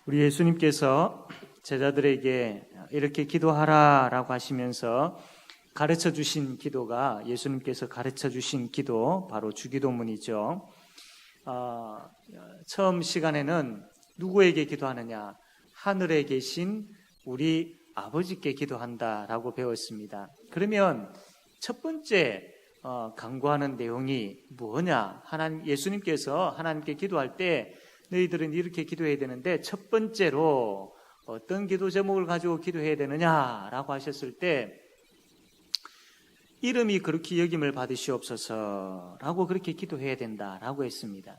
우리 예수님께서 제자들에게 이렇게 기도하라라고 하시면서 가르쳐 주신 기도가 예수님께서 가르쳐 주신 기도 바로 주기도문이죠. 처음 시간에는 누구에게 기도하느냐? 하늘에 계신 우리 아버지께 기도한다라고 배웠습니다. 그러면 첫 번째 강구하는 내용이 뭐냐? 예수님께서 하나님께 기도할 때 너희들은 이렇게 기도해야 되는데 첫 번째로 어떤 기도 제목을 가지고 기도해야 되느냐라고 하셨을 때 이름이 그렇게 여김을 받으시옵소서라고 그렇게 기도해야 된다라고 했습니다.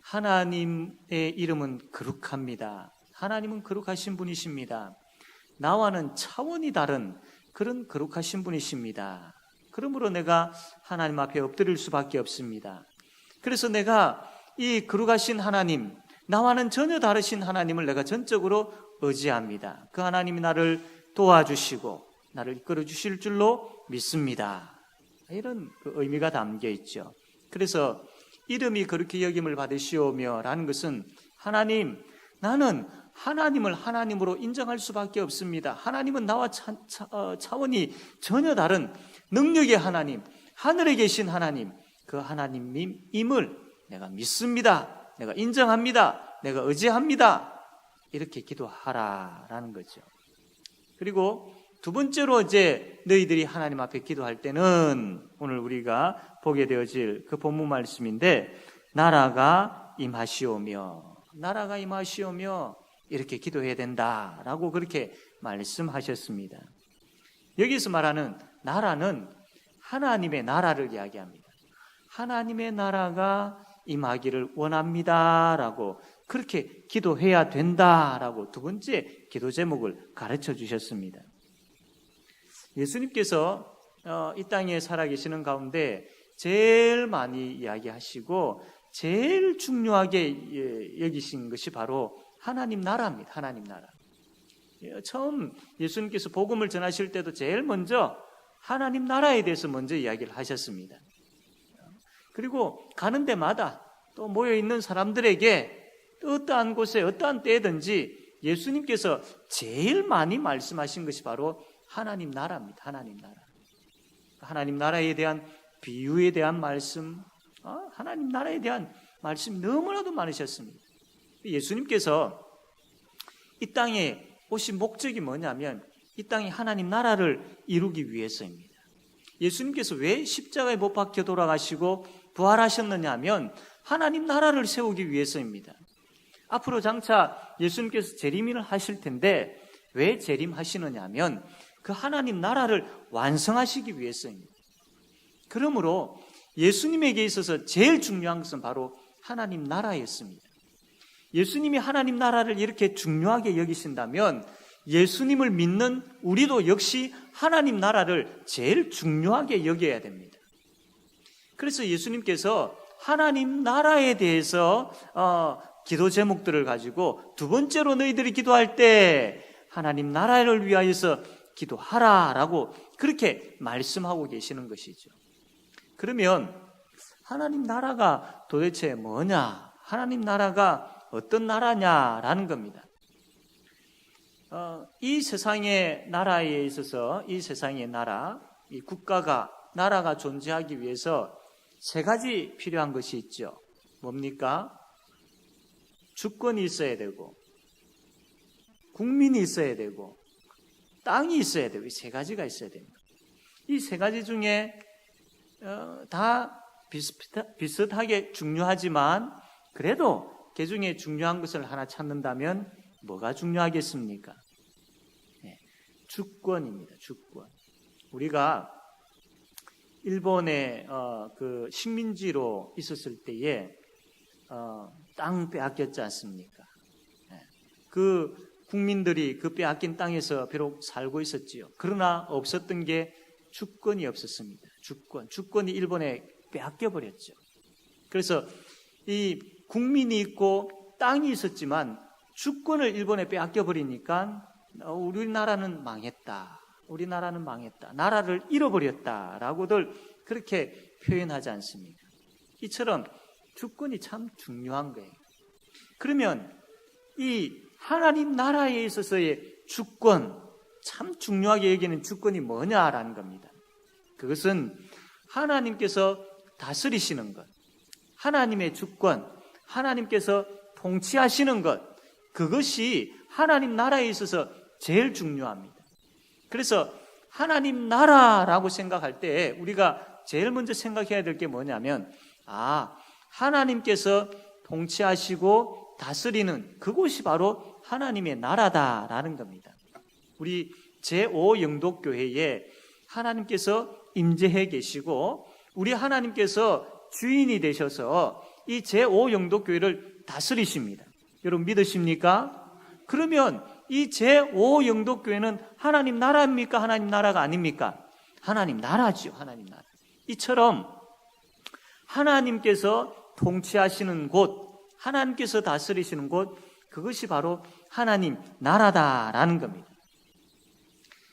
하나님의 이름은 거룩합니다. 하나님은 거룩하신 분이십니다. 나와는 차원이 다른 그런 거룩하신 분이십니다. 그러므로 내가 하나님 앞에 엎드릴 수밖에 없습니다. 그래서 내가 이 거룩하신 하나님, 나와는 전혀 다르신 하나님을 내가 전적으로 의지합니다. 그 하나님이 나를 도와주시고 나를 이끌어 주실 줄로 믿습니다. 이런 의미가 담겨 있죠. 그래서 이름이 그렇게 여김을 받으시오며 라는 것은 하나님, 나는 하나님을 하나님으로 인정할 수밖에 없습니다. 하나님은 나와 차원이 전혀 다른 능력의 하나님, 하늘에 계신 하나님, 그 하나님임을 내가 믿습니다. 내가 인정합니다. 내가 의지합니다. 이렇게 기도하라라는 거죠. 그리고 두 번째로 이제 너희들이 하나님 앞에 기도할 때는 오늘 우리가 보게 되어질 그 본문 말씀인데 나라가 임하시오며 이렇게 기도해야 된다라고 그렇게 말씀하셨습니다. 여기서 말하는 나라는 하나님의 나라를 이야기합니다. 하나님의 나라가 임하기를 원합니다라고 그렇게 기도해야 된다라고 두 번째 기도 제목을 가르쳐 주셨습니다. 예수님께서 이 땅에 살아계시는 제일 많이 이야기하시고 제일 중요하게 여기신 것이 바로 하나님 나라입니다. 하나님 나라. 처음 예수님께서 복음을 전하실 때도 제일 먼저 하나님 나라에 대해서 먼저 이야기를 하셨습니다. 그리고 가는 데마다 또 모여있는 사람들에게 어떠한 곳에 어떠한 때든지 예수님께서 제일 많이 말씀하신 것이 바로 하나님 나라입니다. 하나님 나라. 하나님 나라에 대한 비유에 대한 말씀, 하나님 나라에 대한 말씀이 너무나도 많으셨습니다. 예수님께서 이 땅에 오신 목적이 뭐냐면 이 땅에 하나님 나라를 이루기 위해서입니다. 예수님께서 왜 십자가에 못 박혀 돌아가시고 부활하셨느냐 하면 하나님 나라를 세우기 위해서입니다. 앞으로 장차 예수님께서 재림을 하실 텐데 왜 재림하시느냐 하면 그 하나님 나라를 완성하시기 위해서입니다. 그러므로 예수님에게 있어서 제일 중요한 것은 바로 하나님 나라였습니다. 예수님이 하나님 나라를 이렇게 중요하게 여기신다면 예수님을 믿는 우리도 역시 하나님 나라를 제일 중요하게 여겨야 됩니다. 그래서 예수님께서 하나님 나라에 대해서 기도 제목들을 가지고 두 번째로 너희들이 기도할 때 하나님 나라를 위하여서 기도하라라고 그렇게 말씀하고 계시는 것이죠. 그러면 하나님 나라가 도대체 뭐냐? 하나님 나라가 어떤 나라냐라는 겁니다. 이 세상의 나라에 있어서 이 세상의 나라, 이 국가가 나라가 존재하기 위해서 세 가지 필요한 것이 있죠. 뭡니까? 주권이 있어야 되고 국민이 있어야 되고 땅이 있어야 되고 이 세 가지가 있어야 됩니다. 이 세 가지 중에 다 비슷하게 중요하지만 그래도 그 중에 중요한 것을 하나 찾는다면 뭐가 중요하겠습니까? 주권입니다. 주권. 우리가 일본의 그 식민지로 있었을 때에 땅 빼앗겼지 않습니까? 그 국민들이 그 빼앗긴 땅에서 비록 살고 있었지요. 그러나 없었던 게 주권이 없었습니다. 주권이 일본에 빼앗겨 버렸죠. 그래서 이 국민이 있고 땅이 있었지만 주권을 일본에 빼앗겨 버리니까 우리나라는 망했다. 나라를 잃어버렸다라고들 그렇게 표현하지 않습니까? 이처럼 주권이 참 중요한 거예요. 그러면 이 하나님 나라에 있어서의 주권, 참 중요하게 여기는 주권이 뭐냐라는 겁니다. 그것은 하나님께서 다스리시는 것, 하나님의 주권, 하나님께서 통치하시는 것, 그것이 하나님 나라에 있어서 제일 중요합니다. 그래서 하나님 나라라고 생각할 때 우리가 제일 먼저 생각해야 될 게 뭐냐면, 하나님께서 통치하시고 다스리는 그곳이 바로 하나님의 나라다라는 겁니다. 우리 제5영독교회에 하나님께서 임재해 계시고 우리 하나님께서 주인이 되셔서 이 제5영독교회를 다스리십니다. 여러분 믿으십니까? 그러면 이 제5영독교회는 하나님 나라입니까? 하나님 나라가 아닙니까? 하나님 나라죠. 하나님 나라. 이처럼 하나님께서 통치하시는 곳, 하나님께서 다스리시는 곳, 그것이 바로 하나님 나라다라는 겁니다.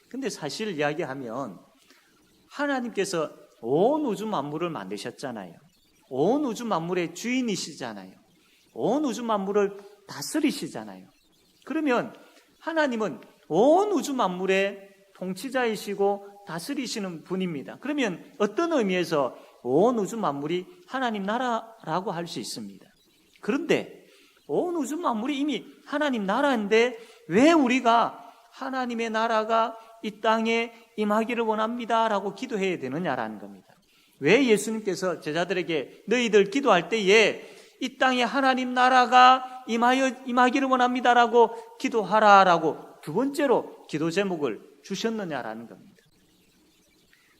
근데 사실 이야기하면 하나님께서 온 우주 만물을 만드셨잖아요. 온 우주 만물의 주인이시잖아요. 온 우주 만물을 다스리시잖아요. 그러면 하나님은 온 우주 만물의 통치자이시고 다스리시는 분입니다. 그러면 어떤 의미에서 온 우주 만물이 하나님 나라라고 할 수 있습니다. 그런데 온 우주 만물이 이미 하나님 나라인데 왜 우리가 하나님의 나라가 이 땅에 임하기를 원합니다라고 기도해야 되느냐라는 겁니다. 왜 예수님께서 제자들에게 너희들 기도할 때에 이 땅에 하나님 나라가 임하기를 원합니다라고 기도하라라고 두 번째로 기도 제목을 주셨느냐라는 겁니다.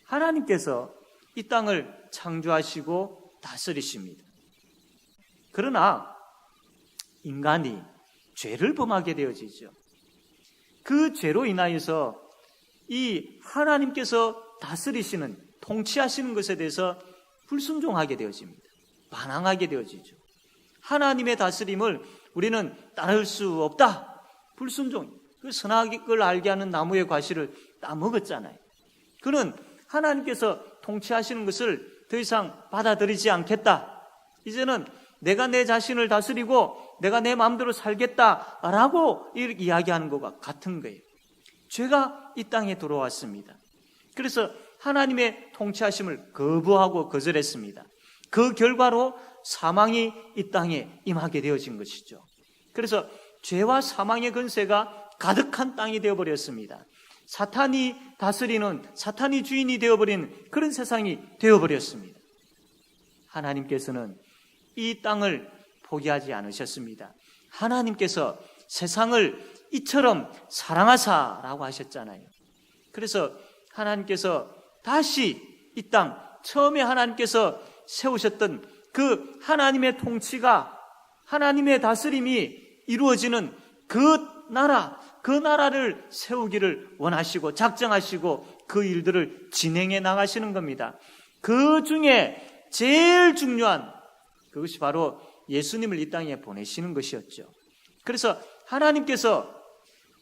하나님께서 이 땅을 창조하시고 다스리십니다. 그러나 인간이 죄를 범하게 되어지죠. 그 죄로 인하여서 이 하나님께서 다스리시는, 통치하시는 것에 대해서 불순종하게 되어집니다. 반항하게 되어지죠. 하나님의 다스림을 우리는 따를 수 없다. 불순종. 그 선악을 알게 하는 나무의 과실을 따먹었잖아요. 그는 하나님께서 통치하시는 것을 더 이상 받아들이지 않겠다. 이제는 내가 내 자신을 다스리고 내가 내 마음대로 살겠다라고 이렇게 이야기하는 것과 같은 거예요. 죄가 이 땅에 들어왔습니다. 그래서 하나님의 통치하심을 거부하고 거절했습니다. 그 결과로 사망이 이 땅에 임하게 되어진 것이죠. 그래서 죄와 사망의 권세가 가득한 땅이 되어버렸습니다. 사탄이 다스리는, 사탄이 주인이 되어버린 그런 세상이 되어버렸습니다. 하나님께서는 이 땅을 포기하지 않으셨습니다. 하나님께서 세상을 이처럼 사랑하사라고 하셨잖아요. 그래서 하나님께서 다시 이 땅, 처음에 하나님께서 세우셨던 그 하나님의 통치가, 하나님의 다스림이 이루어지는 그 나라, 그 나라를 세우기를 원하시고 작정하시고 그 일들을 진행해 나가시는 겁니다. 그 중에 제일 중요한 그것이 바로 예수님을 이 땅에 보내시는 것이었죠. 그래서 하나님께서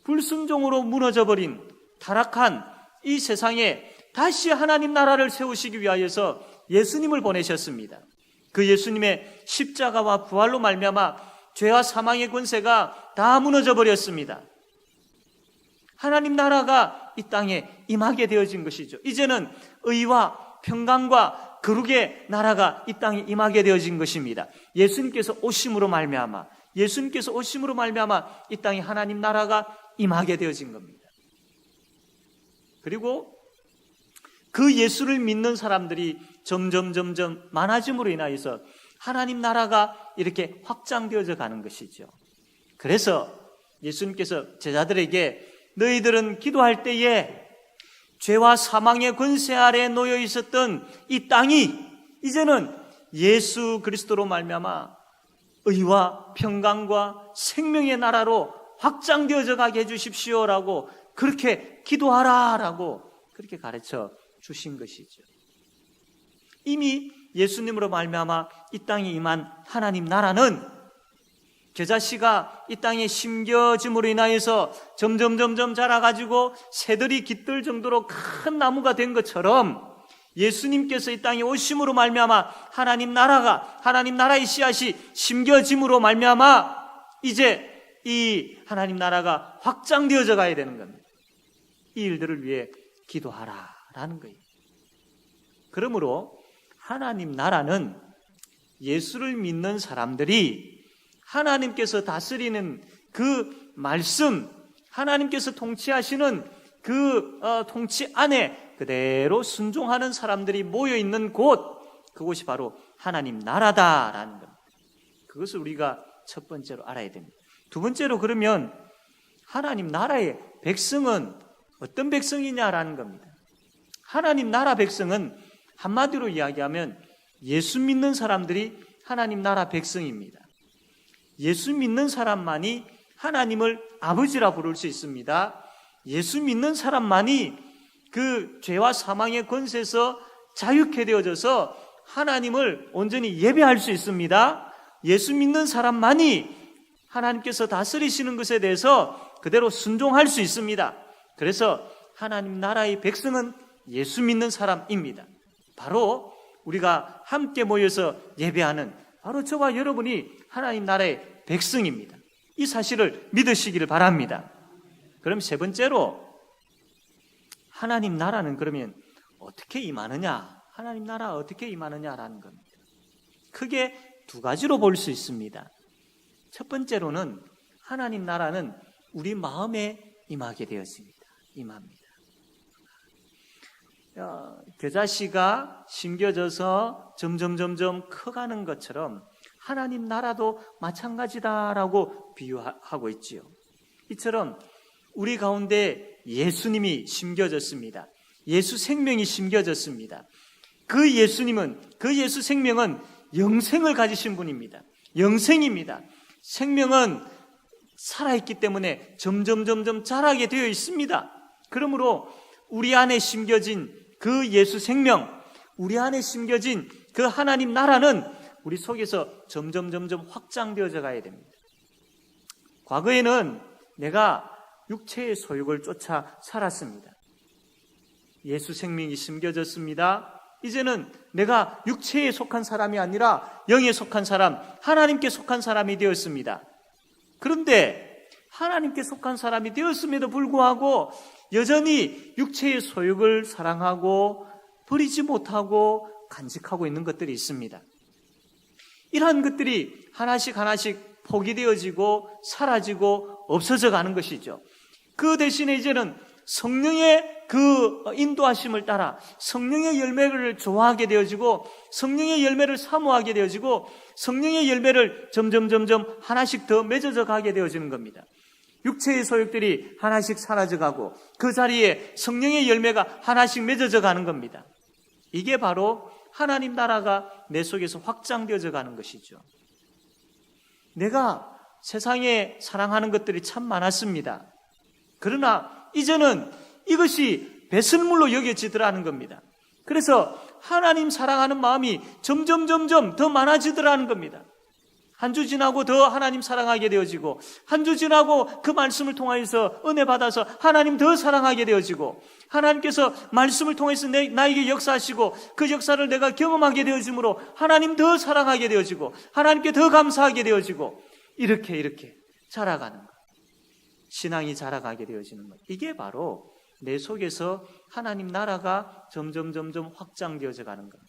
불순종으로 무너져버린 타락한 이 세상에 다시 하나님 나라를 세우시기 위하여서 예수님을 보내셨습니다. 그 예수님의 십자가와 부활로 말미암아 죄와 사망의 권세가 다 무너져 버렸습니다. 하나님 나라가 이 땅에 임하게 되어진 것이죠. 이제는 의와 평강과 거룩의 나라가 이 땅에 임하게 되어진 것입니다. 예수님께서 오심으로 말미암아 이 땅에 하나님 나라가 임하게 되어진 겁니다. 그리고 그 예수를 믿는 사람들이 점점 많아짐으로 인하여서 하나님 나라가 이렇게 확장되어져 가는 것이죠. 그래서 예수님께서 제자들에게 너희들은 기도할 때에 죄와 사망의 권세 아래에 놓여 있었던 이 땅이 이제는 예수 그리스도로 말미암아 의와 평강과 생명의 나라로 확장되어져 가게 해주십시오라고 그렇게 기도하라라고 그렇게 가르쳐 주신 것이죠. 이미 예수님으로 말미암아 이 땅에 임한 하나님 나라는 겨자씨가 이 땅에 심겨짐으로 인하여서 점점 자라가지고 새들이 깃들 정도로 큰 나무가 된 것처럼 예수님께서 이 땅에 오심으로 말미암아 하나님 나라의 씨앗이 심겨짐으로 말미암아 이제 이 하나님 나라가 확장되어져 가야 되는 겁니다. 이 일들을 위해 기도하라라는 거예요. 그러므로 하나님 나라는 예수를 믿는 사람들이 하나님께서 다스리는 그 말씀, 하나님께서 통치하시는 그 통치 안에 그대로 순종하는 사람들이 모여있는 곳, 그곳이 바로 하나님 나라다라는 겁니다. 그것을 우리가 첫 번째로 알아야 됩니다. 두 번째로 그러면 하나님 나라의 백성은 어떤 백성이냐라는 겁니다. 하나님 나라 백성은 한마디로 이야기하면 예수 믿는 사람들이 하나님 나라 백성입니다. 예수 믿는 사람만이 하나님을 아버지라 부를 수 있습니다. 예수 믿는 사람만이 그 죄와 사망의 권세에서 자유케 되어져서 하나님을 온전히 예배할 수 있습니다. 예수 믿는 사람만이 하나님께서 다스리시는 것에 대해서 그대로 순종할 수 있습니다. 그래서 하나님 나라의 백성은 예수 믿는 사람입니다. 바로 우리가 함께 모여서 예배하는 바로 저와 여러분이 하나님 나라의 백성입니다. 이 사실을 믿으시기를 바랍니다. 그럼 세 번째로 하나님 나라는 그러면 어떻게 임하느냐? 하나님 나라 어떻게 임하느냐라는 겁니다. 크게 두 가지로 볼 수 있습니다. 첫 번째로는 하나님 나라는 우리 마음에 임하게 되었습니다. 임합니다. 겨자씨가 심겨져서 점점 커가는 것처럼 하나님 나라도 마찬가지다라고 비유하고 있지요. 이처럼 우리 가운데 예수님이 심겨졌습니다. 예수 생명이 심겨졌습니다. 그 예수님은, 그 예수 생명은 영생을 가지신 분입니다. 영생입니다. 생명은 살아있기 때문에 점점 자라게 되어 있습니다. 그러므로 우리 안에 심겨진 그 예수 생명, 우리 안에 심겨진 그 하나님 나라는 우리 속에서 점점 확장되어져 가야 됩니다. 과거에는 내가 육체의 소욕을 쫓아 살았습니다. 예수 생명이 심겨졌습니다. 이제는 내가 육체에 속한 사람이 아니라 영에 속한 사람, 하나님께 속한 사람이 되었습니다. 그런데 하나님께 속한 사람이 되었음에도 불구하고 여전히 육체의 소욕을 사랑하고 버리지 못하고 간직하고 있는 것들이 있습니다. 이러한 것들이 하나씩 포기되어지고 사라지고 없어져 가는 것이죠. 그 대신에 이제는 성령의 그 인도하심을 따라 성령의 열매를 좋아하게 되어지고 성령의 열매를 사모하게 되어지고 성령의 열매를 점점 하나씩 더 맺어져 가게 되어지는 겁니다. 육체의 소욕들이 하나씩 사라져가고 그 자리에 성령의 열매가 하나씩 맺어져 가는 겁니다. 이게 바로 하나님 나라가 내 속에서 확장되어져 가는 것이죠. 내가 세상에 사랑하는 것들이 참 많았습니다. 그러나 이제는 이것이 배설물로 여겨지더라는 겁니다. 그래서 하나님 사랑하는 마음이 점점 더 많아지더라는 겁니다. 한 주 지나고 더 하나님 사랑하게 되어지고 한 주 지나고 그 말씀을 통하여서 은혜 받아서 하나님 더 사랑하게 되어지고 하나님께서 말씀을 통해서 나에게 역사하시고 그 역사를 내가 경험하게 되어지므로 하나님 더 사랑하게 되어지고 하나님께 더 감사하게 되어지고 이렇게 자라가는 것. 신앙이 자라가게 되어지는 것. 이게 바로 내 속에서 하나님 나라가 점점 확장되어져 가는 것.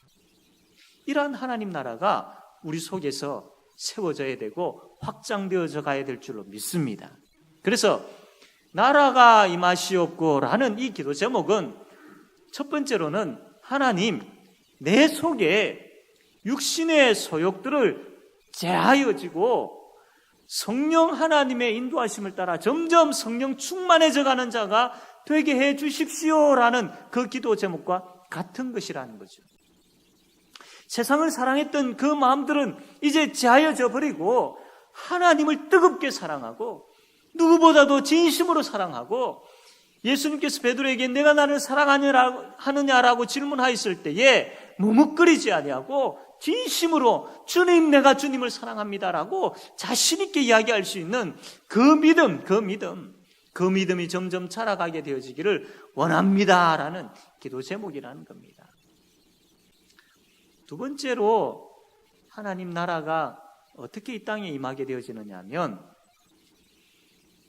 이러한 하나님 나라가 우리 속에서 세워져야 되고 확장되어져 가야 될 줄로 믿습니다. 그래서 나라가 임하시옵고라는 이 기도 제목은 첫 번째로는 하나님 내 속에 육신의 소욕들을 제하여지고 성령 하나님의 인도하심을 따라 점점 성령 충만해져 가는 자가 되게 해 주십시오라는 그 기도 제목과 같은 것이라는 거죠. 세상을 사랑했던 그 마음들은 이제 제하여져 버리고 하나님을 뜨겁게 사랑하고 누구보다도 진심으로 사랑하고 예수님께서 베드로에게 내가 나를 사랑하느냐라고 질문하였을 때에 머뭇거리지 아니하고 진심으로 주님 내가 주님을 사랑합니다라고 자신 있게 이야기할 수 있는 그 믿음이 점점 자라가게 되어지기를 원합니다라는 기도 제목이라는 겁니다. 두 번째로 하나님 나라가 어떻게 이 땅에 임하게 되어지느냐 하면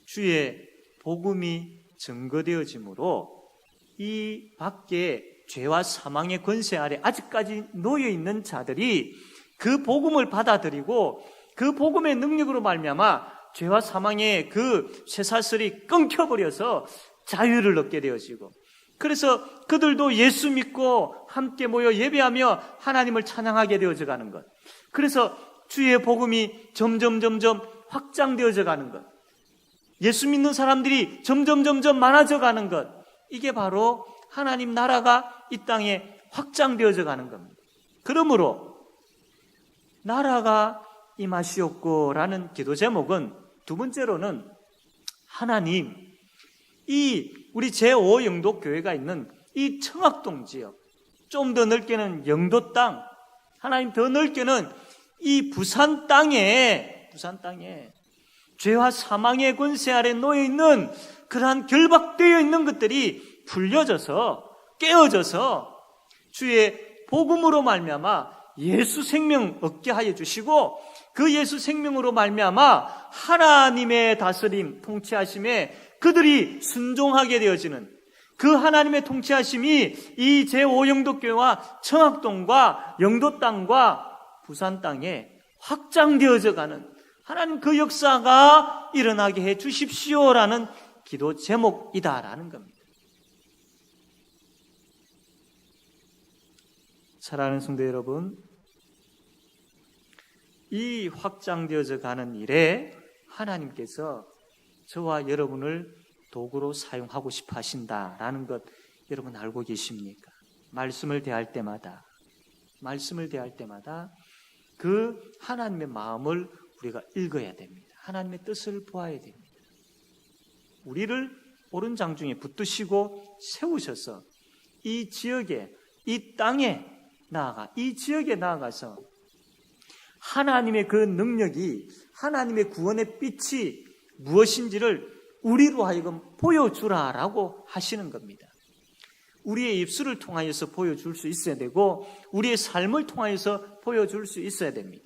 주의 복음이 증거되어지므로 이 밖에 죄와 사망의 권세 아래 아직까지 놓여있는 자들이 그 복음을 받아들이고 그 복음의 능력으로 말미암아 죄와 사망의 그 쇠사슬이 끊겨버려서 자유를 얻게 되어지고, 그래서 그들도 예수 믿고 함께 모여 예배하며 하나님을 찬양하게 되어져 가는 것, 그래서 주의 복음이 점점 확장되어져 가는 것, 예수 믿는 사람들이 점점 많아져 가는 것, 이게 바로 하나님 나라가 이 땅에 확장되어져 가는 겁니다. 그러므로 나라가 임하시옵고라는 기도 제목은 두 번째로는 하나님, 이 우리 제5영도교회가 있는 이 청학동 지역, 좀 더 넓게는 영도 땅, 하나님 더 넓게는 이 부산 땅에 죄와 사망의 권세 아래 놓여있는 그러한 결박되어 있는 것들이 풀려져서 깨어져서 주의 복음으로 말미암아 예수 생명 얻게 하여 주시고, 그 예수 생명으로 말미암아 하나님의 다스림 통치하심에 그들이 순종하게 되어지는 그 하나님의 통치하심이 이 제5영도교회와 청학동과 영도 땅과 부산 땅에 확장되어져 가는 하나님 그 역사가 일어나게 해 주십시오라는 기도 제목이다라는 겁니다. 사랑하는 성도 여러분, 이 확장되어져 가는 일에 하나님께서 저와 여러분을 도구로 사용하고 싶어 하신다라는 것 여러분 알고 계십니까? 말씀을 대할 때마다 그 하나님의 마음을 우리가 읽어야 됩니다. 하나님의 뜻을 보아야 됩니다. 우리를 옳은 장중에 붙드시고 세우셔서 이 지역에, 이 땅에 이 지역에 나아가서 하나님의 그 능력이, 하나님의 구원의 빛이 무엇인지를 우리로 하여금 보여주라라고 하시는 겁니다. 우리의 입술을 통하여서 보여줄 수 있어야 되고, 우리의 삶을 통하여서 보여줄 수 있어야 됩니다.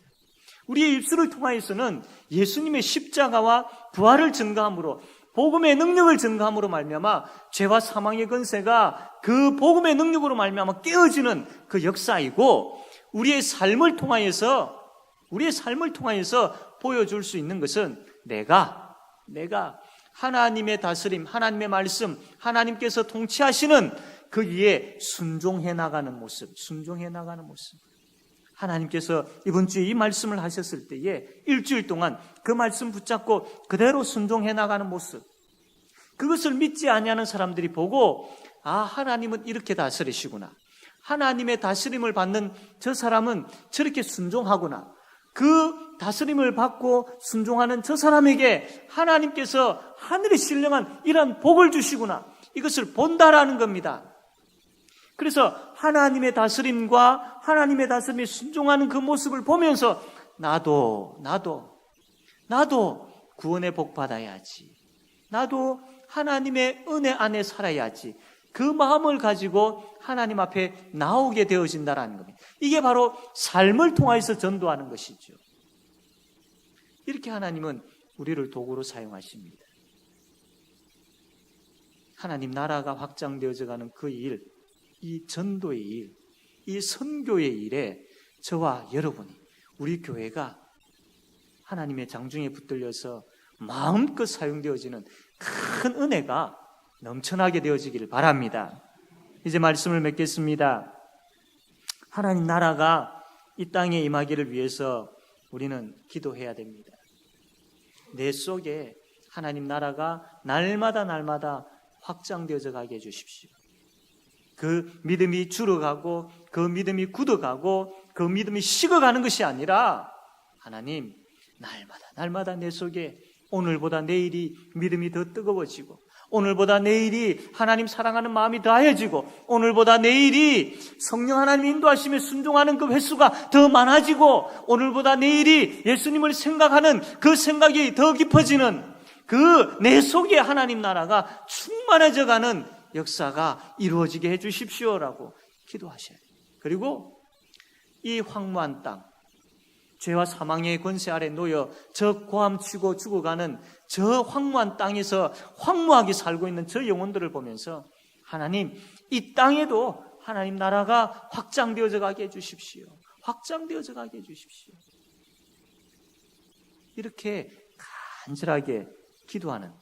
우리의 입술을 통하여서는 예수님의 십자가와 부활을 증거함으로, 복음의 능력을 증거함으로 말미암아 죄와 사망의 권세가 그 복음의 능력으로 말미암아 깨어지는 그 역사이고, 우리의 삶을 통하여서 보여줄 수 있는 것은 내가 하나님의 다스림, 하나님의 말씀, 하나님께서 통치하시는 그 위에 순종해 나가는 모습. 하나님께서 이번 주에 이 말씀을 하셨을 때에 일주일 동안 그 말씀 붙잡고 그대로 순종해 나가는 모습, 그것을 믿지 아니하는 사람들이 보고, 아, 하나님은 이렇게 다스리시구나, 하나님의 다스림을 받는 저 사람은 저렇게 순종하구나, 그 다스림을 받고 순종하는 저 사람에게 하나님께서 하늘에 신령한 이러한 복을 주시구나, 이것을 본다라는 겁니다. 그래서 하나님의 다스림과 하나님의 다스림에 순종하는 그 모습을 보면서 나도 구원의 복 받아야지, 나도 하나님의 은혜 안에 살아야지, 그 마음을 가지고 하나님 앞에 나오게 되어진다는 겁니다. 이게 바로 삶을 통해서 전도하는 것이죠. 이렇게 하나님은 우리를 도구로 사용하십니다. 하나님 나라가 확장되어져 가는 그 일, 이 전도의 일, 이 선교의 일에 저와 여러분이, 우리 교회가 하나님의 장중에 붙들려서 마음껏 사용되어지는 큰 은혜가 넘쳐나게 되어지기를 바랍니다. 이제 말씀을 맺겠습니다. 하나님 나라가 이 땅에 임하기를 위해서 우리는 기도해야 됩니다. 내 속에 하나님 나라가 날마다 확장되어져 가게 해주십시오. 그 믿음이 줄어가고, 그 믿음이 굳어가고, 그 믿음이 식어가는 것이 아니라, 하나님 날마다 내 속에 오늘보다 내일이 믿음이 더 뜨거워지고, 오늘보다 내일이 하나님 사랑하는 마음이 더하여지고, 오늘보다 내일이 성령 하나님 인도하심에 순종하는 그 횟수가 더 많아지고, 오늘보다 내일이 예수님을 생각하는 그 생각이 더 깊어지는 그 내 속에 하나님 나라가 충만해져 가는 역사가 이루어지게 해 주십시오라고 기도하셔야 돼요. 그리고 이 황무한 땅, 죄와 사망의 권세 아래 놓여 저 고함치고 죽어가는 저 황무한 땅에서 황무하게 살고 있는 저 영혼들을 보면서 하나님, 이 땅에도 하나님 나라가 확장되어져 가게 해주십시오. 확장되어져 가게 해주십시오. 이렇게 간절하게 기도하는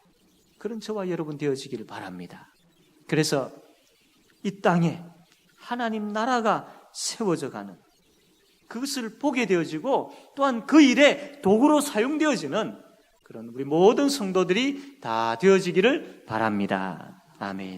그런 저와 여러분 되어지기를 바랍니다. 그래서 이 땅에 하나님 나라가 세워져 가는 그것을 보게 되어지고 또한 그 일에 도구로 사용되어지는 그런 우리 모든 성도들이 다 되어지기를 바랍니다. 아멘.